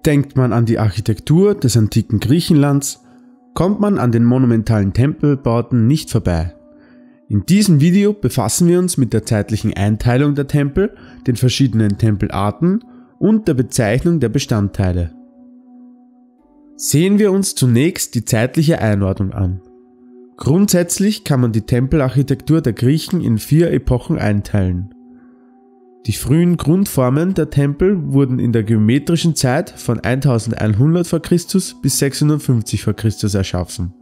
Denkt man an die Architektur des antiken Griechenlands, kommt man an den monumentalen Tempelbauten nicht vorbei. In diesem Video befassen wir uns mit der zeitlichen Einteilung der Tempel, den verschiedenen Tempelarten und der Bezeichnung der Bestandteile. Sehen wir uns zunächst die zeitliche Einordnung an. Grundsätzlich kann man die Tempelarchitektur der Griechen in 4 Epochen einteilen. Die frühen Grundformen der Tempel wurden in der geometrischen Zeit von 1100 v. Chr. bis 650 v. Chr. erschaffen.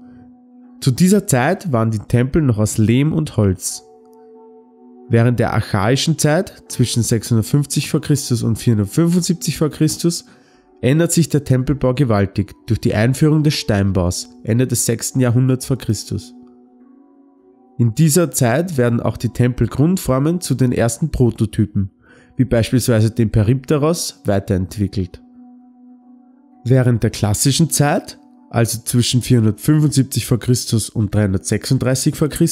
Zu dieser Zeit waren die Tempel noch aus Lehm und Holz. Während der archaischen Zeit zwischen 650 v. Chr. und 475 v. Chr. ändert sich der Tempelbau gewaltig durch die Einführung des Steinbaus Ende des 6. Jahrhunderts v. Chr. In dieser Zeit werden auch die Tempelgrundformen zu den ersten Prototypen, wie beispielsweise dem Peripteros, weiterentwickelt. Während der klassischen Zeit, also zwischen 475 v. Chr. und 336 v. Chr.,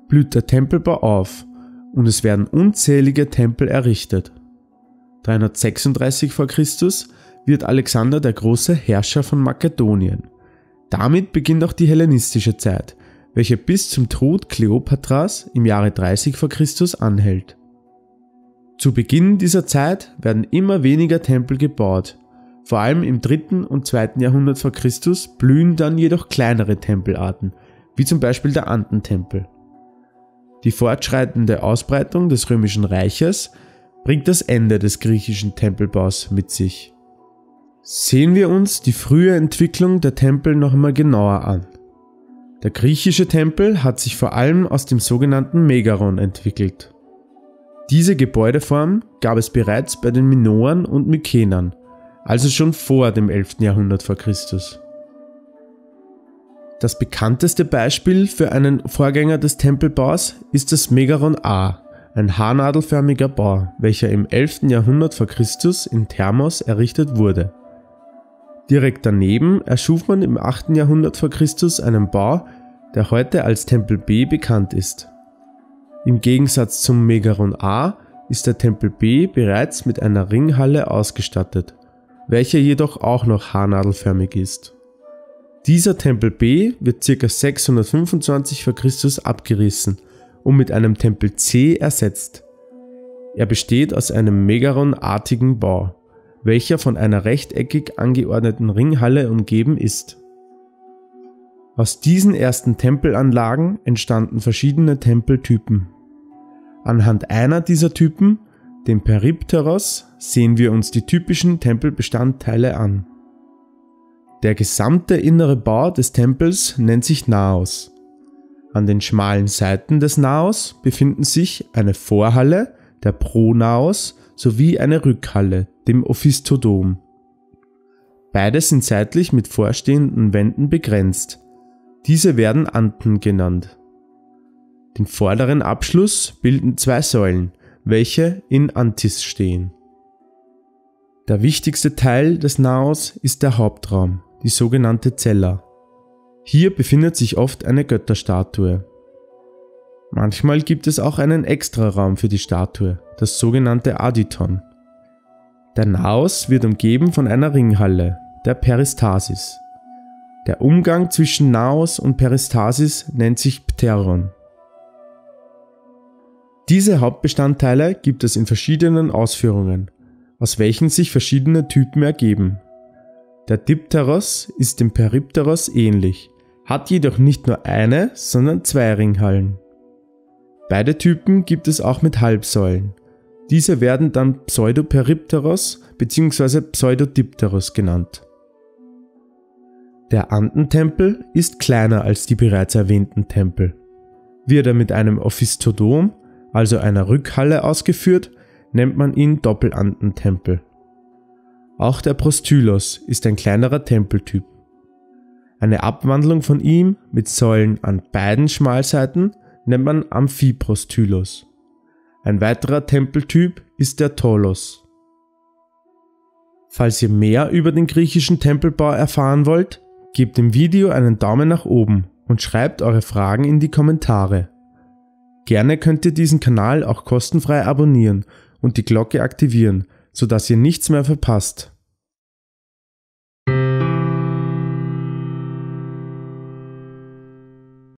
blüht der Tempelbau auf und es werden unzählige Tempel errichtet. 336 v. Chr. Wird Alexander der Große Herrscher von Makedonien. Damit beginnt auch die hellenistische Zeit, welche bis zum Tod Kleopatras im Jahre 30 v. Chr. Anhält. Zu Beginn dieser Zeit werden immer weniger Tempel gebaut. Vor allem im 3. und 2. Jahrhundert v. Chr. blühen dann jedoch kleinere Tempelarten, wie zum Beispiel der Antentempel. Die fortschreitende Ausbreitung des Römischen Reiches bringt das Ende des griechischen Tempelbaus mit sich. Sehen wir uns die frühe Entwicklung der Tempel noch einmal genauer an. Der griechische Tempel hat sich vor allem aus dem sogenannten Megaron entwickelt. Diese Gebäudeform gab es bereits bei den Minoern und Mykenern, also schon vor dem 11. Jahrhundert v. Chr. Das bekannteste Beispiel für einen Vorgänger des Tempelbaus ist das Megaron A, ein haarnadelförmiger Bau, welcher im 11. Jahrhundert v. Chr. in Thermos errichtet wurde. Direkt daneben erschuf man im 8. Jahrhundert v. Chr. einen Bau, der heute als Tempel B bekannt ist. Im Gegensatz zum Megaron A ist der Tempel B bereits mit einer Ringhalle ausgestattet, welcher jedoch auch noch haarnadelförmig ist. Dieser Tempel B wird ca. 625 v. Chr. abgerissen und mit einem Tempel C ersetzt. Er besteht aus einem Megaron-artigen Bau, welcher von einer rechteckig angeordneten Ringhalle umgeben ist. Aus diesen ersten Tempelanlagen entstanden verschiedene Tempeltypen. Anhand einer dieser Typen, dem Peripteros, sehen wir uns die typischen Tempelbestandteile an. Der gesamte innere Bau des Tempels nennt sich Naos. An den schmalen Seiten des Naos befinden sich eine Vorhalle, der Pronaos, sowie eine Rückhalle, dem Ophisthodom. Beide sind seitlich mit vorstehenden Wänden begrenzt. Diese werden Anten genannt. Den vorderen Abschluss bilden 2 Säulen, welche in Antis stehen. Der wichtigste Teil des Naos ist der Hauptraum, die sogenannte Cella. Hier befindet sich oft eine Götterstatue. Manchmal gibt es auch einen Extraraum für die Statue, das sogenannte Aditon. Der Naos wird umgeben von einer Ringhalle, der Peristasis. Der Umgang zwischen Naos und Peristasis nennt sich Pteron. Diese Hauptbestandteile gibt es in verschiedenen Ausführungen, aus welchen sich verschiedene Typen ergeben. Der Dipteros ist dem Peripteros ähnlich, hat jedoch nicht nur eine, sondern 2 Ringhallen. Beide Typen gibt es auch mit Halbsäulen. Diese werden dann Pseudoperipteros bzw. Pseudodipteros genannt. Der Antentempel ist kleiner als die bereits erwähnten Tempel. Wird er mit einem Ophisthodom, also einer Rückhalle, ausgeführt, nennt man ihn Doppelantentempel. Auch der Prostylos ist ein kleinerer Tempeltyp. Eine Abwandlung von ihm mit Säulen an beiden Schmalseiten nennt man Amphiprostylos. Ein weiterer Tempeltyp ist der Tholos. Falls ihr mehr über den griechischen Tempelbau erfahren wollt, gebt dem Video einen Daumen nach oben und schreibt eure Fragen in die Kommentare. Gerne könnt ihr diesen Kanal auch kostenfrei abonnieren und die Glocke aktivieren, sodass ihr nichts mehr verpasst.